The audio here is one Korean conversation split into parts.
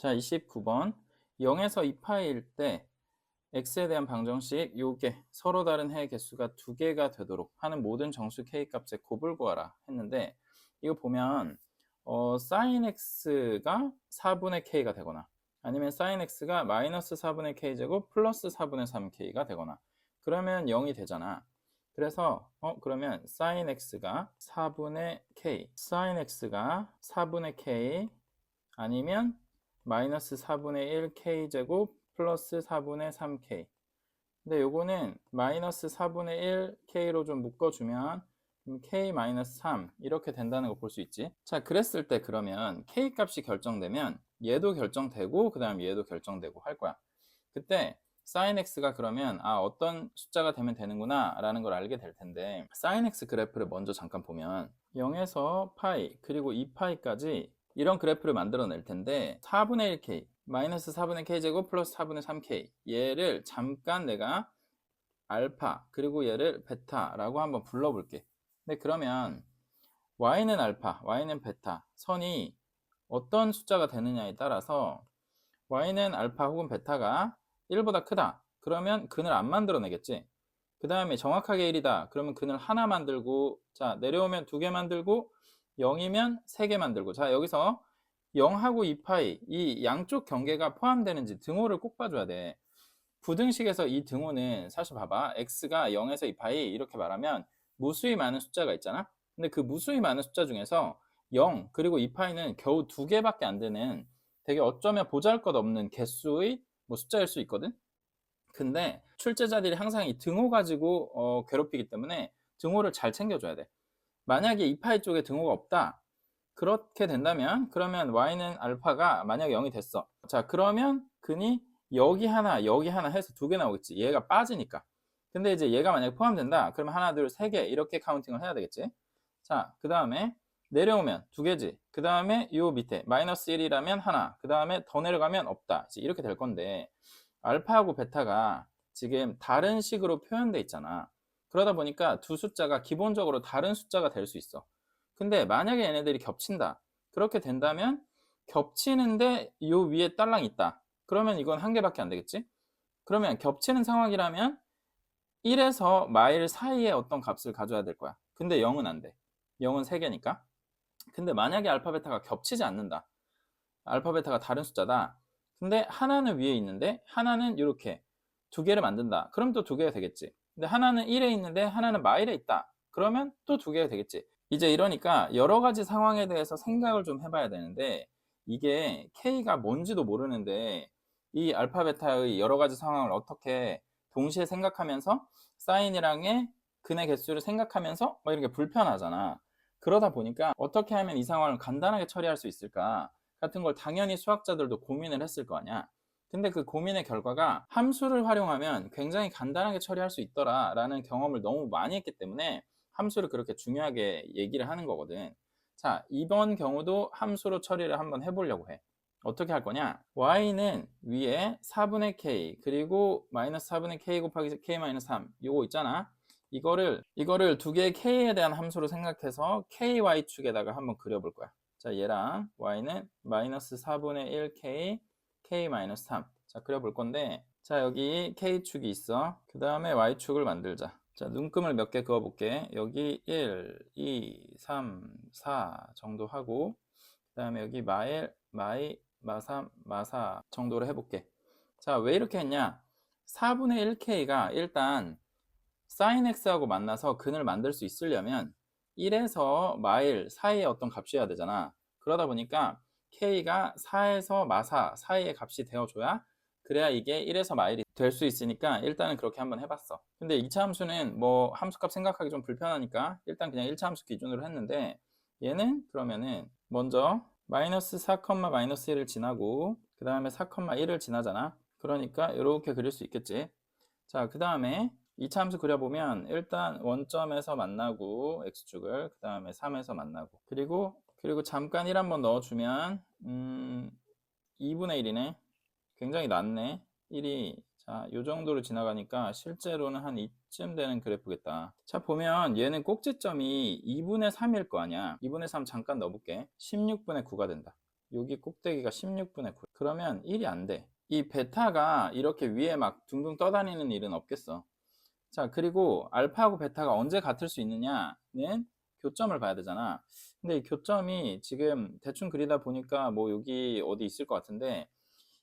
자, 29번. 0에서 2파일 때 x에 대한 방정식 요게 서로 다른 해의 개수가 2개가 되도록 하는 모든 정수 k 값의 곱을 구하라 했는데, 이거 보면 sin x가 4분의 k가 되거나 아니면 sin x가 마이너스 4분의 k제곱 플러스 4분의 3k가 되거나 그러면 0이 되잖아. 그래서 그러면 sin x가 4분의 k, sin x가 4분의 k 아니면 마이너스 4분의 1 k제곱 플러스 4분의 3k. 근데 요거는 마이너스 4분의 1 k로 좀 묶어주면 k 마이너스 3 이렇게 된다는 거 볼 수 있지. 자, 그랬을 때 그러면 k 값이 결정되면 얘도 결정되고 그 다음 얘도 결정되고 할 거야. 그때 sin x가 그러면 어떤 숫자가 되면 되는구나 라는 걸 알게 될 텐데, sin x 그래프를 먼저 잠깐 보면 0에서 파이 그리고 2파이까지 이런 그래프를 만들어낼 텐데, 4분의 1k 마이너스 4분의 k제곱 플러스 4분의 3k 얘를 잠깐 내가 알파 그리고 얘를 베타라고 한번 불러볼게. 근데 그러면 y는 알파, y는 베타 선이 어떤 숫자가 되느냐에 따라서 y는 알파 혹은 베타가 1보다 크다 그러면 근을 안 만들어내겠지. 그 다음에 정확하게 1이다 그러면 근을 하나 만들고, 자 내려오면 2개 만들고 0이면 3개 만들고. 자 여기서 0하고 2파이 이 양쪽 경계가 포함되는지 등호를 꼭 봐줘야 돼. 부등식에서 이 등호는 사실 봐봐, x가 0에서 2파이 이렇게 말하면 무수히 많은 숫자가 있잖아. 근데 그 무수히 많은 숫자 중에서 0 그리고 2파이는 겨우 2개밖에 안 되는 되게 어쩌면 보잘것없는 개수의 숫자일 수 있거든. 근데 출제자들이 항상 이 등호 가지고 괴롭히기 때문에 등호를 잘 챙겨줘야 돼. 만약에 2파이 쪽에 등호가 없다 그렇게 된다면, 그러면 y는 알파가 만약에 0이 됐어. 자 그러면 근이 여기 하나 해서 2개 나오겠지. 얘가 빠지니까. 근데 이제 얘가 만약에 포함된다 그러면 하나 둘 세 개 이렇게 카운팅을 해야 되겠지. 자 그 다음에 내려오면 2개지. 그 다음에 요 밑에 마이너스 1이라면 하나, 그 다음에 더 내려가면 없다, 이렇게 될 건데, 알파하고 베타가 지금 다른 식으로 표현돼 있잖아. 그러다 보니까 두 숫자가 기본적으로 다른 숫자가 될 수 있어. 근데 만약에 얘네들이 겹친다 그렇게 된다면, 겹치는데 요 위에 딸랑 있다 그러면 이건 한 개밖에 안 되겠지. 그러면 겹치는 상황이라면 1에서 마일 사이에 어떤 값을 가져야 될 거야. 근데 0은 안 돼. 0은 3개니까. 근데 만약에 알파 베타가 겹치지 않는다, 알파 베타가 다른 숫자다, 근데 하나는 위에 있는데 하나는 이렇게 2개를 만든다 그럼 또 2개가 되겠지. 근데 하나는 1에 있는데 하나는 마일에 있다 그러면 또 2개가 되겠지. 이제 이러니까 여러 가지 상황에 대해서 생각을 좀 해봐야 되는데, 이게 K가 뭔지도 모르는데 이 알파 베타의 여러 가지 상황을 어떻게 동시에 생각하면서 사인이랑의 근의 개수를 생각하면서 막 이렇게 불편하잖아. 그러다 보니까 어떻게 하면 이 상황을 간단하게 처리할 수 있을까 같은 걸 당연히 수학자들도 고민을 했을 거 아니야. 근데 그 고민의 결과가 함수를 활용하면 굉장히 간단하게 처리할 수 있더라 라는 경험을 너무 많이 했기 때문에 함수를 그렇게 중요하게 얘기를 하는 거거든. 자, 이번 경우도 함수로 처리를 한번 해보려고 해. 어떻게 할 거냐? y는 위에 4분의 k 그리고 마이너스 4분의 k 곱하기 k 마이너스 3 요거 있잖아. 이거를 두 개의 k에 대한 함수로 생각해서 ky축에다가 한번 그려볼 거야. 자, 얘랑 y는 마이너스 4분의 1k k 마이너스 3. 자, 그려볼 건데, 자 여기 k축이 있어. 그 다음에 y축을 만들자. 자, 눈금을 몇 개 그어볼게. 여기 1, 2, 3, 4 정도 하고, 그 다음에 여기 마일, 마이, 마3, 마4 정도로 해볼게. 자, 왜 이렇게 했냐? 4분의 1k가 일단 sin x하고 만나서 근을 만들 수 있으려면 1에서 마일 사이에 어떤 값이어야 되잖아. 그러다 보니까 k가 4에서 마4 사이의 값이 되어줘야, 그래야 이게 1에서 마일이 될 수 있으니까 일단은 그렇게 한번 해봤어. 근데 2차 함수는 뭐 함수값 생각하기 좀 불편하니까 일단 그냥 1차 함수 기준으로 했는데, 얘는 그러면은 먼저 마이너스 4, 마이너스 1을 지나고 그 다음에 4, 1을 지나잖아. 그러니까 이렇게 그릴 수 있겠지. 자, 그 다음에 2차 함수 그려보면 일단 원점에서 만나고 x축을, 그 다음에 3에서 만나고, 그리고 잠깐 1 한번 넣어주면 2분의 1이네. 굉장히 낮네. 1이 자, 요 정도로 지나가니까 실제로는 한 이쯤 되는 그래프겠다. 자, 보면 얘는 꼭지점이 2분의 3일 거 아니야. 2분의 3 잠깐 넣어볼게. 16분의 9가 된다. 여기 꼭대기가 16분의 9. 그러면 1이 안 돼. 이 베타가 이렇게 위에 막 둥둥 떠다니는 일은 없겠어. 자, 그리고 알파하고 베타가 언제 같을 수 있느냐는 교점을 봐야 되잖아. 근데 이 교점이 지금 대충 그리다 보니까 뭐 여기 어디 있을 것 같은데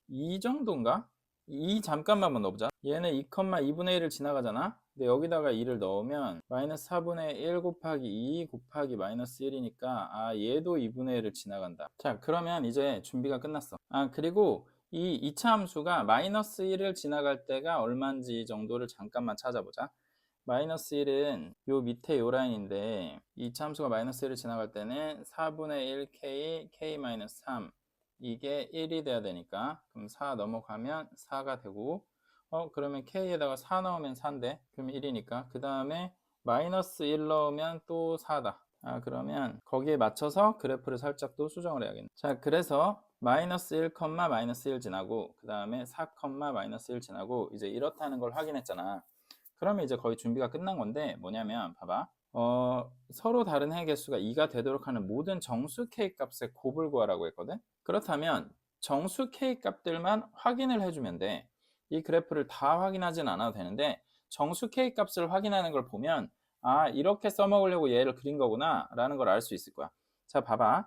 이 정도인가? 이 잠깐만 한번 넣어보자. 얘는 2,2분의 1을 지나가잖아. 근데 여기다가 2를 넣으면 마이너스 4분의 1 곱하기 2 곱하기 마이너스 1이니까 얘도 2분의 1을 지나간다. 자, 그러면 이제 준비가 끝났어. 그리고 이 2차 함수가 마이너스 1을 지나갈 때가 얼마인지 정도를 잠깐만 찾아보자. 마이너스 1은 요 밑에 요 라인인데 2차 함수가 마이너스 1을 지나갈 때는 4분의 1k, k-3 이게 1이 돼야 되니까 그럼 4 넘어가면 4가 되고 그러면 k에다가 4 넣으면 4인데 그럼 1이니까 그 다음에 마이너스 1 넣으면 또 4다. 그러면 거기에 맞춰서 그래프를 살짝 또 수정을 해야겠네. 자, 그래서 마이너스 1, 마이너스 1 지나고 그 다음에 4, 마이너스 1 지나고 이제 이렇다는 걸 확인했잖아. 그러면 이제 거의 준비가 끝난 건데 뭐냐면 봐봐. 서로 다른 해의 개수가 2가 되도록 하는 모든 정수 k 값의 곱을 구하라고 했거든. 그렇다면 정수 k 값들만 확인을 해주면 돼. 이 그래프를 다 확인하진 않아도 되는데 정수 k 값을 확인하는 걸 보면 이렇게 써먹으려고 얘를 그린 거구나 라는 걸 알 수 있을 거야. 자, 봐봐.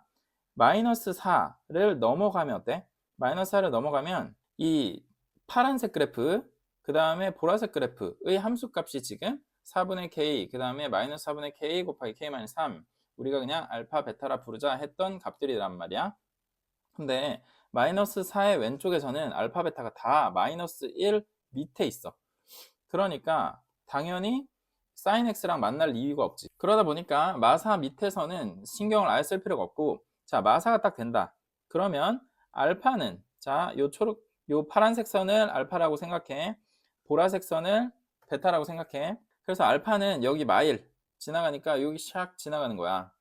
마이너스 4를 넘어가면 어때? 마이너스 4를 넘어가면 이 파란색 그래프 그 다음에 보라색 그래프의 함수값이 지금 4분의 k 그 다음에 마이너스 4분의 k 곱하기 k-3 우리가 그냥 알파 베타라 부르자 했던 값들이란 말이야. 근데 마이너스 4의 왼쪽에서는 알파 베타가 다 마이너스 1 밑에 있어. 그러니까 당연히 sin x랑 만날 이유가 없지. 그러다 보니까 마사 밑에서는 신경을 아예 쓸 필요가 없고 자, 마사가 딱 된다. 그러면 알파는 자, 요 파란색 선을 알파라고 생각해. 보라색 선을 베타라고 생각해. 그래서 알파는 여기 마일 지나가니까 여기 샥 지나가는 거야.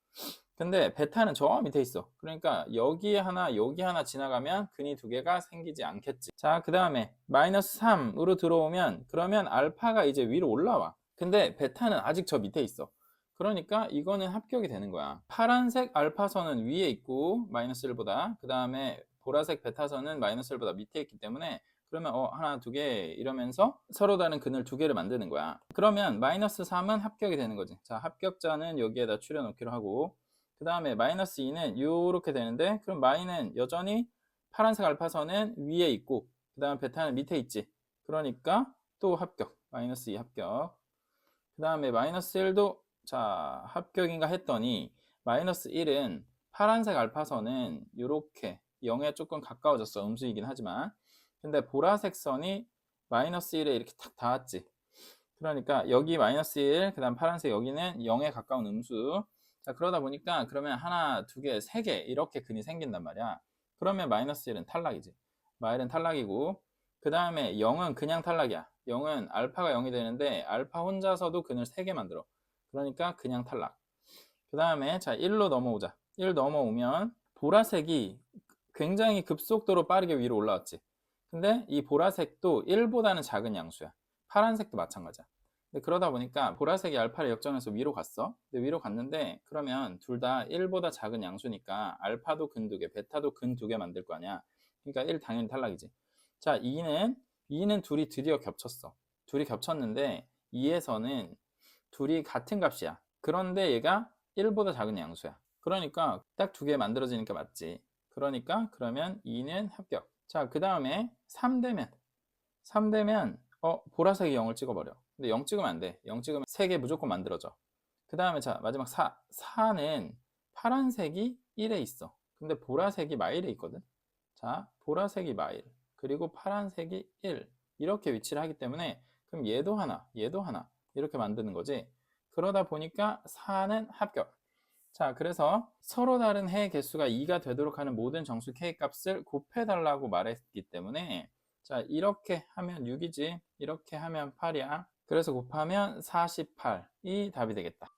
근데 베타는 저 밑에 있어. 그러니까 여기 하나 여기 하나 지나가면 근이 두 개가 생기지 않겠지. 자, 그 다음에 마이너스 3으로 들어오면 그러면 알파가 이제 위로 올라와. 근데 베타는 아직 저 밑에 있어. 그러니까 이거는 합격이 되는 거야. 파란색 알파선은 위에 있고 마이너스 1보다 그 다음에 보라색 베타선은 마이너스 1보다 밑에 있기 때문에 그러면 하나 두 개 이러면서 서로 다른 근을 두 개를 만드는 거야. 그러면 마이너스 3은 합격이 되는 거지. 자, 합격자는 여기에다 추려 놓기로 하고 그 다음에 마이너스 2는 이렇게 되는데 그럼 마이는 여전히 파란색 알파선은 위에 있고 그 다음 베타는 밑에 있지. 그러니까 또 합격. 마이너스 2 합격. 그 다음에 마이너스 1도 자 합격인가 했더니 마이너스 1은 파란색 알파선은 이렇게 0에 조금 가까워졌어. 음수이긴 하지만 근데 보라색 선이 마이너스 1에 이렇게 탁 닿았지. 그러니까 여기 마이너스 1, 그 다음 파란색 여기는 0에 가까운 음수. 자, 그러다 보니까 그러면 하나, 두 개, 세 개 이렇게 근이 생긴단 말이야. 그러면 마이너스 1은 탈락이지. 마일은 탈락이고 그 다음에 0은 그냥 탈락이야. 0은 알파가 0이 되는데 알파 혼자서도 근을 3개 만들어. 그러니까 그냥 탈락. 그 다음에 자 1로 넘어오자. 1 넘어오면 보라색이 굉장히 급속도로 빠르게 위로 올라왔지. 근데 이 보라색도 1보다는 작은 양수야. 파란색도 마찬가지야. 근데 그러다 보니까 보라색이 알파를 역전해서 위로 갔어. 근데 위로 갔는데 그러면 둘 다 1보다 작은 양수니까 알파도 근 2개, 베타도 근 2개 만들 거 아니야. 그러니까 1 당연히 탈락이지. 자, 2는 둘이 드디어 겹쳤어. 둘이 겹쳤는데 2에서는 둘이 같은 값이야. 그런데 얘가 1보다 작은 양수야. 그러니까 딱 2개 만들어지니까 맞지. 그러니까 그러면 2는 합격. 자, 그 다음에 3되면 보라색이 0을 찍어버려. 근데 0 찍으면 안 돼. 0 찍으면 3개 무조건 만들어져. 그 다음에 자 마지막 4는 파란색이 1에 있어. 근데 보라색이 마일에 있거든. 자, 보라색이 마일 그리고 파란색이 1 이렇게 위치를 하기 때문에 그럼 얘도 하나 이렇게 만드는 거지. 그러다 보니까 4는 합격. 자, 그래서 서로 다른 해의 개수가 2가 되도록 하는 모든 정수 k 값을 곱해달라고 말했기 때문에 자, 이렇게 하면 6이지 이렇게 하면 8이야. 그래서 곱하면 48이 답이 되겠다.